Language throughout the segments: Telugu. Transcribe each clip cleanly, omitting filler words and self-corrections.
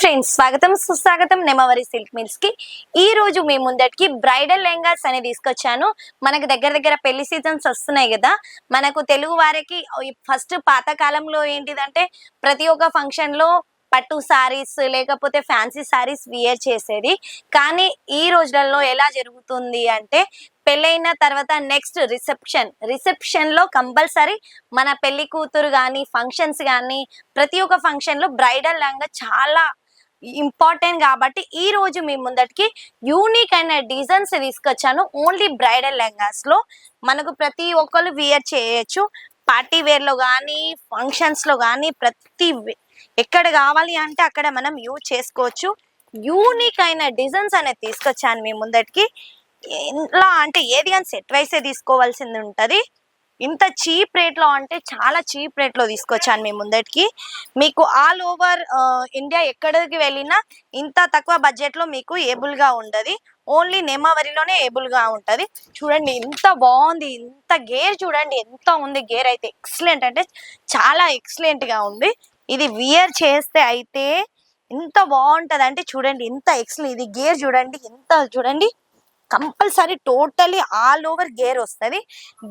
ఫ్రెండ్స్, స్వాగతం సుస్వాగతం నెమవరి సిల్క్ మిల్స్ కి. ఈ రోజు మీ ముందటికి బ్రైడల్ లెహంగాస్ అని తీసుకొచ్చాను. మనకు దగ్గర పెళ్లి సీజన్స్ వస్తున్నాయి కదా. మనకు తెలుగు వారికి ఫస్ట్ పాత కాలంలో ఏంటిదంటే ప్రతి ఒక్క ఫంక్షన్ లో పట్టు సారీస్ లేకపోతే ఫ్యాన్సీ సారీస్ వియర్ చేసేది. కానీ ఈ రోజులలో ఎలా జరుగుతుంది అంటే పెళ్ళైన తర్వాత నెక్స్ట్ రిసెప్షన్ లో కంపల్సరీ మన పెళ్లి కూతురు కానీ ఫంక్షన్స్ కానీ ప్రతి ఒక్క ఫంక్షన్ లో బ్రైడల్ లెహంగా చాలా ఇంపార్టెంట్. కాబట్టి ఈ రోజు మీ ముందటికి యూనిక్ అయిన డిజైన్స్ తీసుకొచ్చాను. ఓన్లీ బ్రైడల్ లెహంగాస్ లో మనకు ప్రతి ఒక్కరు వియర్ చేయొచ్చు. పార్టీ వేర్ లో కానీ ఫంక్షన్స్ లో కానీ ఎక్కడ కావాలి అంటే అక్కడ మనం యూజ్ చేసుకోవచ్చు. యూనిక్ అయిన డిజైన్స్ అనేది తీసుకొచ్చాను మీ ముందటికి. ఎలా అంటే ఏది కానీ సెట్ వైసే తీసుకోవాల్సింది ఉంటది. ఇంత చీప్ రేట్ లో అంటే చాలా చీప్ రేట్ లో తీసుకొచ్చాను మీ ముందటికి. మీకు ఆల్ ఓవర్ ఇండియా ఎక్కడికి వెళ్ళినా ఇంత తక్కువ బడ్జెట్ లో మీకు ఏబుల్ గా ఉండదు. ఓన్లీ నెమవరిలోనే ఏబుల్ గా ఉంటది. చూడండి ఎంత బాగుంది, ఇంత గేర్ చూడండి ఎంత ఉంది. గేర్ అయితే ఎక్సలెంట్ అంటే చాలా ఎక్సలెంట్ గా ఉంది. ఇది వియర్ చేస్తే అయితే ఎంత బాగుంటది అంటే చూడండి ఎంత ఎక్సలెంట్. ఇది గేర్ చూడండి ఎంత చూడండి compulsory totally all over gear వస్తుంది.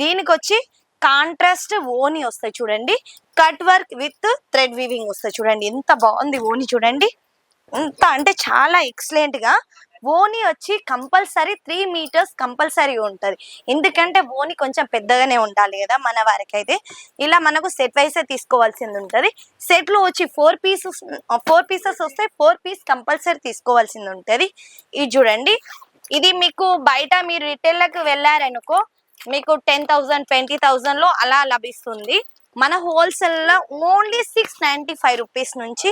దీనికి వచ్చి కాంట్రాస్ట్ ఓని వస్తాయి చూడండి. Cut work with thread weaving వస్తాయి చూడండి ఎంత బాగుంది. ఓని చూడండి ఎంత అంటే చాలా ఎక్సలెంట్ గా. ఓని వచ్చి కంపల్సరీ 3 మీటర్స్ కంపల్సరీ ఉంటది. ఎందుకంటే ఓని కొంచెం పెద్దగానే ఉండాలి కదా మన వారికి. అయితే ఇలా మనకు సెట్ వైసే తీసుకోవాల్సింది ఉంటది. సెట్ లో వచ్చి 4 పీసెస్ వస్తాయి. 4 పీస్ కంపల్సరీ తీసుకోవాల్సింది ఉంటది. ఇది చూడండి, ఇది మీకు బయట మీరు రిటైల్కి వెళ్ళారనుకో మీకు 10,000 20,000 లో అలా లభిస్తుంది. మన హోల్సేల్ లో ఓన్లీ 695 రూపీస్ నుంచి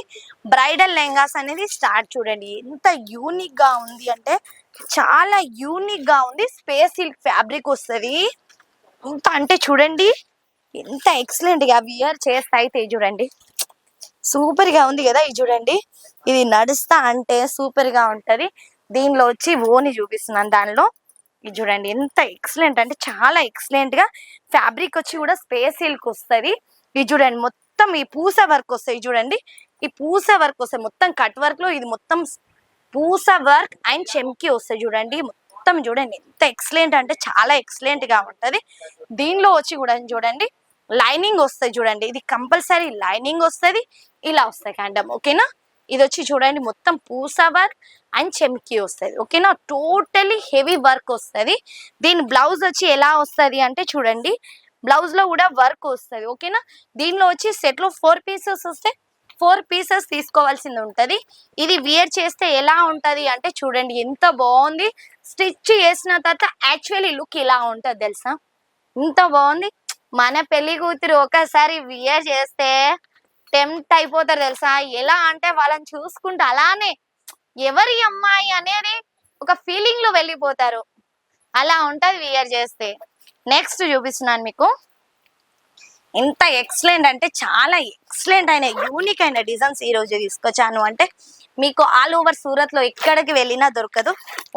బ్రైడల్ లెహంగాస్ అనేది స్టార్ట్. చూడండి ఎంత యూనిక్ గా ఉంది అంటే చాలా యూనిక్ గా ఉంది. స్పేస్ సిల్క్ ఫ్యాబ్రిక్ వస్తుంది. ఎంత అంటే చూడండి ఎంత ఎక్సలెంట్ గా వియర్ చేస్తా అయితే చూడండి సూపర్ గా ఉంది కదా. ఇది చూడండి ఇది నడుస్తా అంటే సూపర్ గా ఉంటది. దీనిలో వచ్చి ఓని చూపిస్తున్నాను. దానిలో ఇది చూడండి ఎంత ఎక్సలెంట్ అంటే చాలా ఎక్సలెంట్ గా. ఫ్యాబ్రిక్ వచ్చి కూడా స్పేస్ సిల్క్ వస్తుంది. ఇది చూడండి మొత్తం ఈ పూస వర్క్ వస్తాయి చూడండి. ఈ పూస వర్క్ వస్తాయి మొత్తం కట్ వర్క్ లో. ఇది మొత్తం పూస వర్క్ అండ్ చెమ్కి వస్తాయి చూడండి. మొత్తం చూడండి ఎంత ఎక్సలెంట్ అంటే చాలా ఎక్సలెంట్ గా ఉంటది. దీనిలో వచ్చి కూడా చూడండి లైనింగ్ వస్తాయి చూడండి. ఇది కంపల్సరీ లైనింగ్ వస్తుంది. ఇలా వస్తాయి కండం ఓకేనా. ఇది వచ్చి చూడండి మొత్తం పూస వర్క్ అండ్ చెమ్కి వస్తుంది ఓకేనా. టోటలీ హెవీ వర్క్ వస్తుంది. దీని బ్లౌజ్ వచ్చి ఎలా వస్తుంది అంటే చూడండి బ్లౌజ్ లో కూడా వర్క్ వస్తుంది ఓకేనా. దీనిలో వచ్చి సెట్ లో 4 పీసెస్ వస్తే 4 పీసెస్ తీసుకోవాల్సింది ఉంటది. ఇది వియర్ చేస్తే ఎలా ఉంటది అంటే చూడండి ఎంత బాగుంది. స్టిచ్ చేసిన తర్వాత యాక్చువల్లీ లుక్ ఇలా ఉంటది తెలుసా. ఇంత బాగుంది. మన పెళ్లి కూతురు ఒకసారి వియర్ చేస్తే టెంప్ట్ అయిపోతారు తెలుసా. ఎలా అంటే వాళ్ళని చూసుకుంటూ అలానే ఎవరి అమ్మాయి అనేది ఒక ఫీలింగ్ లో వెళ్ళిపోతారు. అలా ఉంటది వియర్ చేస్తే. నెక్స్ట్ చూపిస్తున్నాను మీకు. ఎంత ఎక్సలెంట్ అంటే చాలా ఎక్సలెంట్ అయిన యూనిక్ అయిన డిజైన్స్ ఈ రోజు తీసుకొచ్చాను. అంటే మీకు ఆల్ ఓవర్ సూరత్ లో ఎక్కడికి వెళ్ళినా దొరకదు.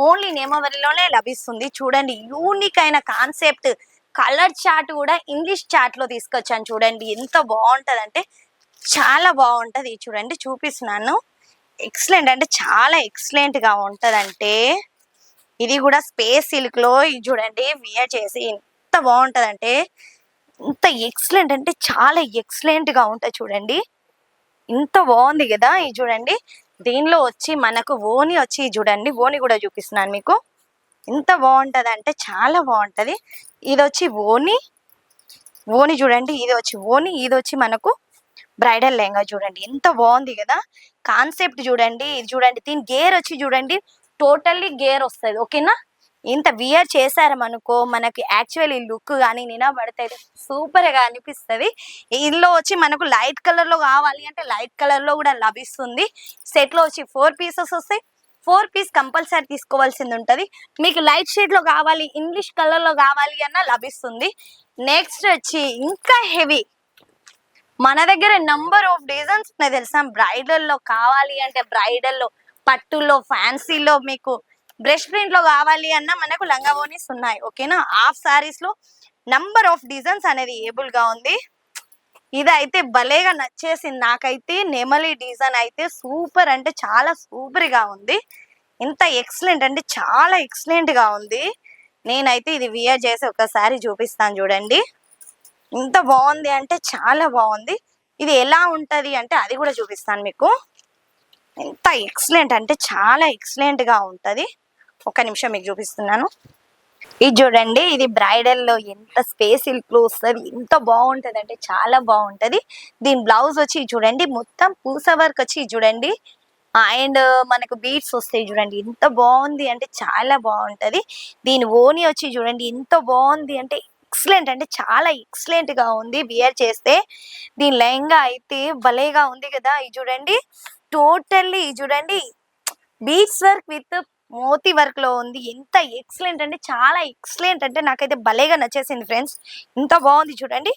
ఓన్లీ నేమవరిలోనే లభిస్తుంది. చూడండి యూనిక్ అయిన కాన్సెప్ట్. కలర్ చార్ట్ కూడా ఇంగ్లీష్ చార్ట్ లో తీసుకొచ్చాను చూడండి ఎంత బాగుంటది అంటే చాలా బాగుంటది. చూడండి చూపిస్తున్నాను. ఎక్సలెంట్ అంటే చాలా ఎక్సలెంట్ గా ఉంటదంటే ఇది కూడా స్పేస్ సిల్క్ లో. ఇది చూడండి వియర్ చేసి ఎంత బాగుంటదంటే ఇంత ఎక్సలెంట్ అంటే చాలా ఎక్సలెంట్ గా ఉంటది చూడండి ఇంత బాగుంది కదా. ఇది చూడండి దీనిలో వచ్చి మనకు ఓని వచ్చి చూడండి ఓని కూడా చూపిస్తున్నాను మీకు. ఎంత బాగుంటది అంటే చాలా బాగుంటది. ఇది వచ్చి ఓని చూడండి. ఇది వచ్చి ఓని. ఇది వచ్చి మనకు బ్రైడల్ లెహంగా చూడండి ఎంత బాగుంది కదా. కాన్సెప్ట్ చూడండి. ఇది చూడండి దీని గేర్ వచ్చి చూడండి టోటల్లీ గేర్ వస్తుంది ఓకేనా. ఇంత వియర్ చేశారనుకో మనకి యాక్చువల్లీ లుక్ కానీ నిలబడితే సూపర్ గా అనిపిస్తుంది. ఇందులో వచ్చి మనకు లైట్ కలర్ లో కావాలి అంటే లైట్ కలర్ లో కూడా లభిస్తుంది. సెట్ లో వచ్చి 4 పీసెస్ వస్తాయి. 4 పీస్ కంపల్సరీ తీసుకోవాల్సింది ఉంటది. మీకు లైట్ షేడ్ లో కావాలి ఇంగ్లీష్ కలర్ లో కావాలి అన్న లభిస్తుంది. నెక్స్ట్ వచ్చి ఇంకా హెవీ మన దగ్గర నంబర్ ఆఫ్ డిజైన్స్ ఉన్నాయి తెలుసా. బ్రైడల్ లో కావాలి అంటే బ్రైడల్ లో, పట్టులో, ఫ్యాన్సీలో, మీకు బ్రష్ ప్రింట్ లో కావాలి అన్న మనకు లంగా ఓనీస్ ఉన్నాయి ఓకేనా. హాఫ్ సారీస్ లో నంబర్ ఆఫ్ డిజైన్స్ అనేది ఏబుల్ గా ఉంది. ఇదైతే భలేగా నచ్చేసింది నాకైతే. నెమలి డిజైన్ అయితే సూపర్ అంటే చాలా సూపర్ గా ఉంది. ఇంత ఎక్సలెంట్ అంటే చాలా ఎక్సలెంట్ గా ఉంది. నేనైతే ఇది వియర్ చేసి ఒకసారి చూపిస్తాను చూడండి. ఇంత బాగుంది అంటే చాలా బాగుంది. ఇది ఎలా ఉంటది అంటే అది కూడా చూపిస్తాను మీకు. ఎంత ఎక్సలెంట్ అంటే చాలా ఎక్సలెంట్ గా ఉంటది. ఒక్క నిమిషం మీకు చూపిస్తున్నాను. ఇది చూడండి, ఇది బ్రైడల్ లో ఎంత స్పేస్ సిల్క్ లో వస్తుంది, ఎంత బాగుంటది అంటే చాలా బాగుంటది. దీని బ్లౌజ్ వచ్చి చూడండి, మొత్తం పూస వర్క్ వచ్చి చూడండి, అండ్ మనకు బీడ్స్ వస్తాయి చూడండి. ఎంత బాగుంది అంటే చాలా బాగుంటది. దీని ఓని వచ్చి చూడండి ఎంత బాగుంది అంటే ఎక్సలెంట్ అంటే చాలా ఎక్సలెంట్ గా ఉంది వియర్ చేస్తే. దీని లెహంగా అయితే భలేగా ఉంది కదా. ఇది చూడండి, టోటల్లీ చూడండి బీడ్స్ వర్క్ విత్ మోతీ వర్క్ లో ఉంది. ఎంత ఎక్సలెంట్ అంటే చాలా ఎక్సలెంట్ అంటే నాకైతే భలేగా నచ్చేసింది ఫ్రెండ్స్. ఇంత బాగుంది చూడండి.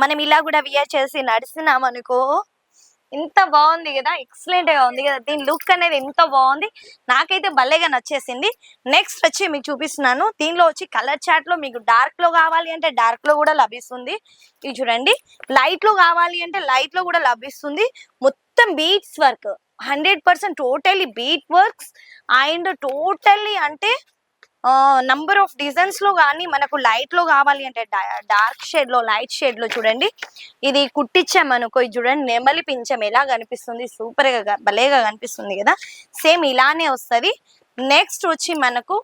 మనం ఇలా కూడా వియర్ చేసి నడుస్తున్నాం అనుకో, ఇంత బాగుంది కదా, ఎక్సలెంట్ గా ఉంది కదా. దీని లుక్ అనేది ఎంత బాగుంది, నాకైతే భలేగా నచ్చేసింది. నెక్స్ట్ వచ్చి మీకు చూపిస్తున్నాను. దీనిలో వచ్చి కలర్ చార్ట్ లో మీకు డార్క్ లో కావాలి అంటే డార్క్ లో కూడా లభిస్తుంది. ఇది చూడండి, లైట్ లో కావాలి అంటే లైట్ లో కూడా లభిస్తుంది. మొత్తం beads work 100% totally beat works and totally అంటే నంబర్ ఆఫ్ డిజైన్స్ లో కానీ మనకు లైట్ లో కావాలి అంటే డార్క్ షేడ్ లో, లైట్ షేడ్ లో చూడండి. ఇది కుట్టించామనుకో, ఇది చూడండి నెమలి పించం ఎలా కనిపిస్తుంది, సూపర్ గా భలేగా కనిపిస్తుంది కదా. సేమ్ ఇలానే వస్తుంది. నెక్స్ట్ వచ్చి మనకు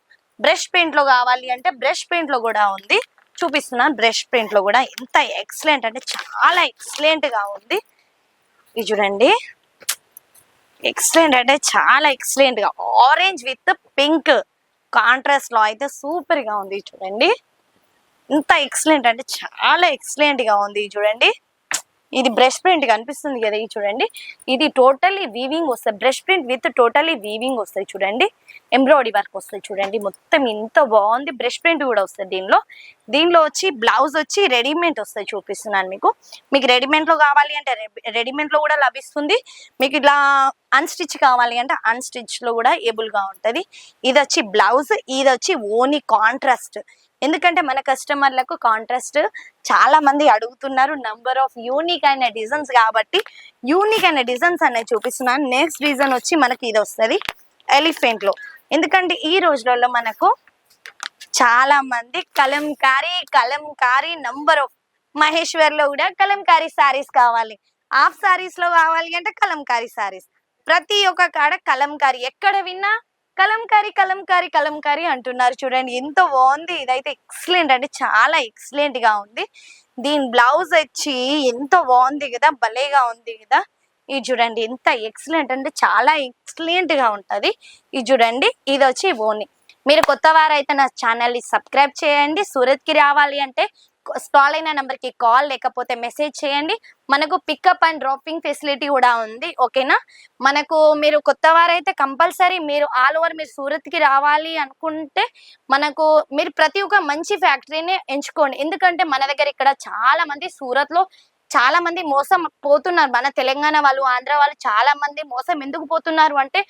బ్రష్ పెయింట్ లో కావాలి అంటే బ్రష్ పెయింట్ లో కూడా ఉంది, చూపిస్తున్నాను. బ్రష్ పెయింట్ లో కూడా ఎంత ఎక్సలెంట్ అంటే చాలా ఎక్సలెంట్ గా ఉంది. ఇది చూడండి, ఎక్సలెంట్ అంటే చాలా ఎక్సలెంట్ గా ఆరెంజ్ విత్ పింక్ కాంట్రాస్ట్ లో అయితే సూపర్ గా ఉంది చూడండి. ఇంత ఎక్సలెంట్ అంటే చాలా ఎక్సలెంట్ గా ఉంది చూడండి. ఇది బ్రష్ ప్రింట్ కనిపిస్తుంది కదా, ఇది చూడండి. ఇది టోటల్లీ వీవింగ్ వస్తుంది, brush print with totally weaving వస్తాయి చూడండి. ఎంబ్రాయిడరీ వర్క్ వస్తుంది చూడండి. మొత్తం ఇంత బాగుంది. బ్రష్ ప్రింట్ కూడా వస్తుంది దీనిలో వచ్చి బ్లౌజ్ వచ్చి రెడీమేడ్ వస్తాయి, చూపిస్తున్నాను మీకు. మీకు రెడీమేడ్ లో కావాలి అంటే రెడీమేడ్ లో కూడా లభిస్తుంది. మీకు ఇట్లా అన్స్టిచ్ కావాలి అంటే అన్స్టిచ్ లో కూడా ఏబుల్ గా ఉంటది. ఇది వచ్చి బ్లౌజ్, ఇది వచ్చి ఓన్లీ కాంట్రాస్ట్. ఎందుకంటే మన కస్టమర్లకు కాంట్రాస్ట్ చాలా మంది అడుగుతున్నారు, నంబర్ ఆఫ్ యూనిక్ అయిన డిజైన్స్ కాబట్టి యూనిక్ అయిన డిజైన్స్ అనేది చూపిస్తున్నాను. నెక్స్ట్ డిజైన్ వచ్చి మనకి ఇది వస్తుంది ఎలిఫెంట్ లో. ఎందుకంటే ఈ రోజులలో మనకు చాలా మంది కలంకారీ నంబర్ ఆఫ్ మహేశ్వర్ లో కూడా కలంకారీ సారీస్ కావాలి, హాఫ్ సారీస్ లో కావాలి అంటే కలంకారీ సారీస్. ప్రతి ఒక్క కాడ కలంకారీ, ఎక్కడ విన్నా కలంకారీ అంటున్నారు చూడండి. ఎంత బాగుంది, ఇదైతే ఎక్సలెంట్ అంటే చాలా ఎక్సలెంట్ గా ఉంది. దీని బ్లౌజ్ వచ్చి ఎంత బాగుంది కదా, భలేగా ఉంది కదా. ఇది చూడండి ఎంత ఎక్సలెంట్ అంటే చాలా ఎక్సలెంట్ గా ఉంటది. ఇది చూడండి, ఇది వచ్చి ఓని. మీరు కొత్త వారైతే నా ఛానల్ ని సబ్స్క్రైబ్ చేయండి. సూరత్ కి రావాలి అంటే స్టాల్ అయిన నెంబర్ కి కాల్ లేకపోతే మెసేజ్ చేయండి. మనకు పికప్ అండ్ డ్రాపింగ్ ఫెసిలిటీ కూడా ఉంది, ఓకేనా. మనకు మీరు కొత్త వారైతే కంపల్సరీ మీరు ఆల్ ఓవర్ మీరు సూరత్ కి రావాలి అనుకుంటే మనకు మీరు ప్రతి ఒక్క మంచి ఫ్యాక్టరీని ఎంచుకోండి. ఎందుకంటే మన దగ్గర ఇక్కడ చాలా మంది సూరత్ లో చాలా మంది మోసం పోతున్నారు. మన తెలంగాణ వాళ్ళు, ఆంధ్ర వాళ్ళు చాలా మంది మోసం ఎందుకు పోతున్నారు అంటే,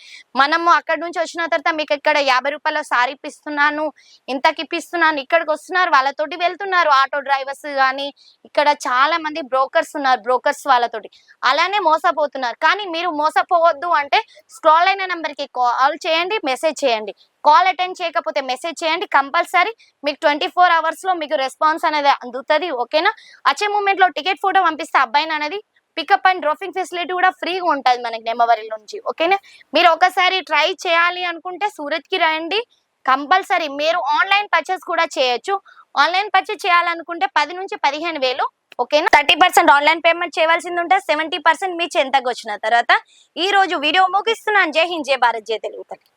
మనము అక్కడ నుంచి వచ్చిన తర్వాత మీకు ఇక్కడ 50 రూపాయల సారీ ఇప్పిస్తున్నాను, ఇంతకి ఇప్పిస్తున్నాను, ఇక్కడికి వస్తున్నారు, వాళ్ళతోటి వెళ్తున్నారు. ఆటో డ్రైవర్స్ కానీ ఇక్కడ చాలా మంది బ్రోకర్స్ ఉన్నారు, బ్రోకర్స్ వాళ్ళతోటి అలానే మోసపోతున్నారు. కానీ మీరు మోసపోవద్దు అంటే స్క్రాల్ అయిన నెంబర్ కి కాల్ చేయండి, మెసేజ్ చేయండి. కాల్ అటెండ్ చేయకపోతే మెసేజ్ చేయండి. కంపల్సరీ మీకు 24 hours లో మీకు రెస్పాన్స్ అనేది అందుతుంది, ఓకేనా. వచ్చే మూమెంట్ లో టికెట్ ఫోటో పంపిస్తే అబ్బాయిని అనేది పికప్ అండ్ డ్రాపింగ్ ఫెసిలిటీ కూడా ఫ్రీగా ఉంటుంది మనకి నెమ్మవరి నుంచి, ఓకేనా. మీరు ఒకసారి ట్రై చేయాలి అనుకుంటే సూరత్ కి రండి. కంపల్సరీ మీరు ఆన్లైన్ పర్చేస్ కూడా చేయొచ్చు. ఆన్లైన్ పర్చేస్ చేయాలనుకుంటే 10 నుంచి 15,000, ఓకేనా. 30% ఆన్లైన్ పేమెంట్ చేయవలసింది ఉంటే 70% మీ చెంతకు వచ్చిన తర్వాత. ఈ రోజు వీడియో ముగిస్తున్నాను. జై హింద్, జై భారత్, జై తెలుగు తల్లి.